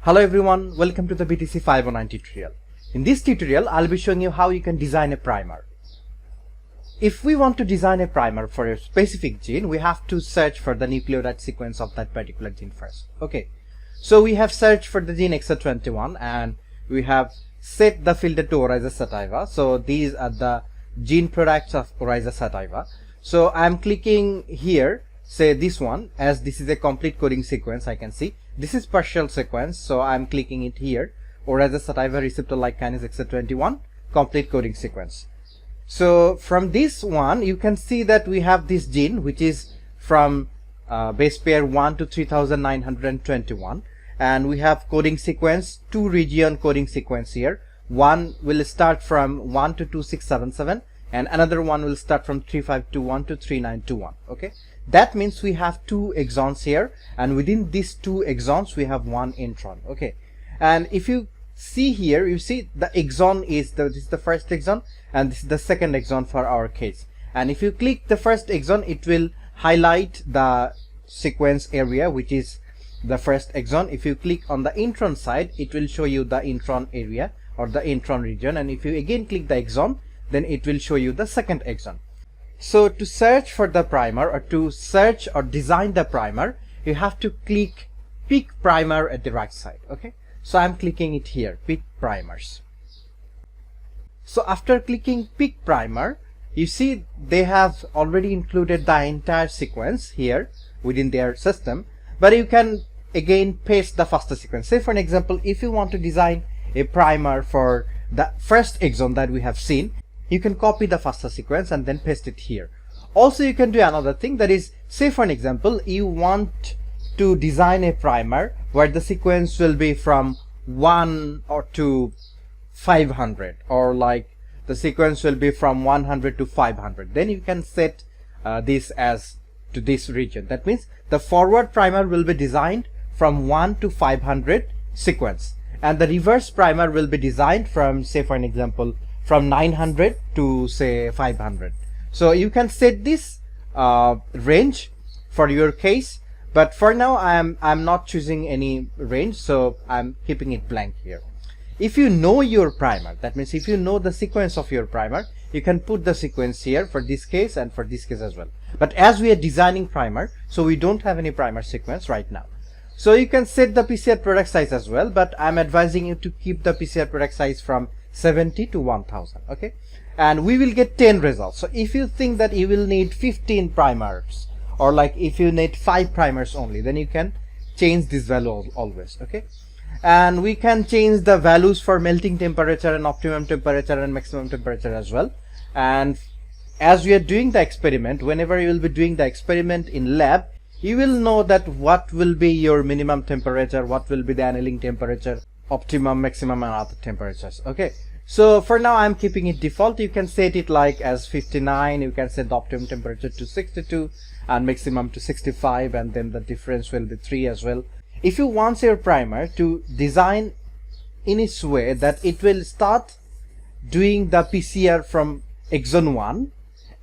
Hello everyone, welcome to the BTC 509 tutorial. In this tutorial, I'll be showing you how you can design a primer. If we want to design a primer for a specific gene, we have to search for the nucleotide sequence of that particular gene first. Okay, so we have searched for the gene XO21 and we have set the filter to Oryza sativa. So these are the gene products of Oryza sativa. So I'm clicking here, say this one, as this is a complete coding sequence. I can see this is partial sequence, so I'm clicking it here, Oryza sativa receptor-like kinase XO21 complete coding sequence. So from this one you can see that we have this gene which is from base pair 1 to 3921, and we have coding sequence, 2 region coding sequence here. One will start from 1 to 2677 and another one will start from 3521 to 3921. Okay, that means we have 2 exons here, and within these 2 exons we have 1 intron. Okay, and if you see here, you see the exon is this is the first exon and this is the second exon for our case. And if you click the first exon, it will highlight the sequence area which is the first exon. If you click on the intron side, it will show you the intron area or the intron region, and if you again click the exon, then it will show you the second exon. So to search for the primer, or to search or design the primer, you have to click pick primer at the right side. Okay, so I'm clicking it here, pick primers. So after clicking pick primer, you see they have already included the entire sequence here within their system, but you can again paste the FASTA sequence. Say for an example, if you want to design a primer for the first exon that we have seen, you can copy the FASTA sequence and then paste it here. Also, you can do another thing, that is, say for an example, you want to design a primer where the sequence will be from 1 or to 500, or like the sequence will be from 100 to 500. Then you can set this as to this region. That means the forward primer will be designed from 1 to 500 sequence, and the reverse primer will be designed from, say for an example, from 900 to say 500. So you can set this range for your case, but for now I'm not choosing any range, so I'm keeping it blank here. If you know your primer, that means if you know the sequence of your primer, you can put the sequence here for this case and for this case as well. But as we are designing primer, so we don't have any primer sequence right now. So you can set the PCR product size as well, but I'm advising you to keep the PCR product size from 70 to 1000. Okay, and we will get 10 results. So if you think that you will need 15 primers, or like if you need 5 primers only, then you can change this value always. Okay, and we can change the values for melting temperature and optimum temperature and maximum temperature as well. And as we are doing the experiment, whenever you will be doing the experiment in lab, you will know that what will be your minimum temperature, what will be the annealing temperature, optimum, maximum and other temperatures. Okay, so for now I'm keeping it default. You can set it like as 59, you can set the optimum temperature to 62 and maximum to 65, and then the difference will be 3 as well. If you want your primer to design in its way that it will start doing the PCR from exon 1,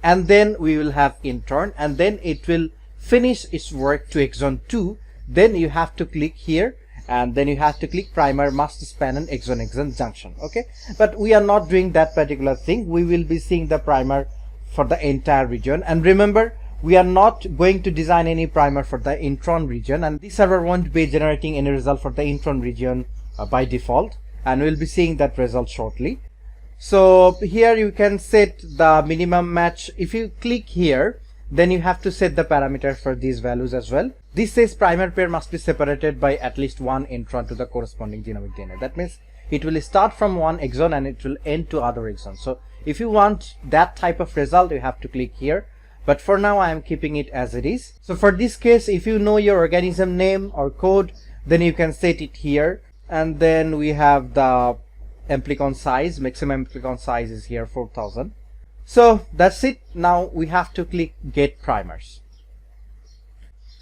and then we will have intron, and then it will finish its work to exon 2, then you have to click here, and then you have to click primer must span an exon-exon junction. Okay, but we are not doing that particular thing. We will be seeing the primer for the entire region, and remember, we are not going to design any primer for the intron region, and this server won't be generating any result for the intron region by default, and we'll be seeing that result shortly. So here you can set the minimum match. If you click here, then you have to set the parameters for these values as well. This says primer pair must be separated by at least 1 intron to the corresponding genomic DNA. That means it will start from 1 exon and it will end to other exons. So if you want that type of result, you have to click here. But for now I am keeping it as it is. So for this case, if you know your organism name or code, then you can set it here. And then we have the amplicon size, maximum amplicon size is here 4000. So that's it. Now we have to click get primers.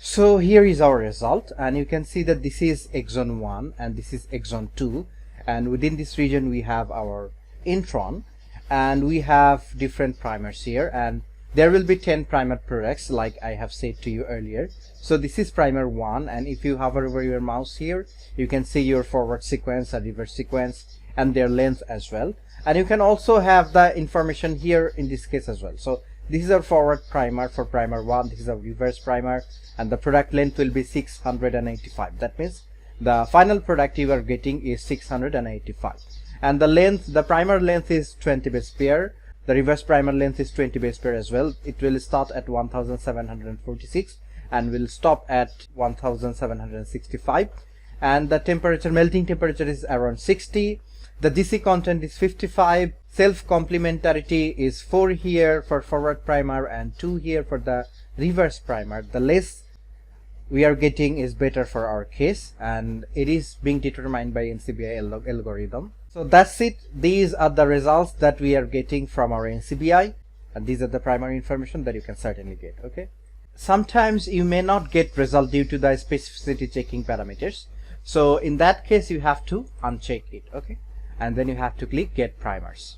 So here is our result, and you can see that this is exon 1 and this is exon 2, and within this region we have our intron, and we have different primers here, and there will be 10 primer products like I have said to you earlier. So this is primer 1, and if you hover over your mouse here, you can see your forward sequence and reverse sequence and their length as well. And you can also have the information here in this case as well. So this is our forward primer for primer 1, this is our reverse primer, and the product length will be 685. That means the final product you are getting is 685. And the length, the primer length is 20 base pair. The reverse primer length is 20 base pair as well. It will start at 1746 and will stop at 1765. And the temperature, melting temperature is around 60. The DC content is 55. Self complementarity is 4 here for forward primer and 2 here for the reverse primer. The less we are getting is better for our case, and it is being determined by NCBI algorithm. So that's it. These are the results that we are getting from our NCBI, and these are the primary information that you can certainly get. Okay. Sometimes you may not get result due to the specificity checking parameters. So in that case, you have to uncheck it. Okay. And then you have to click get primers.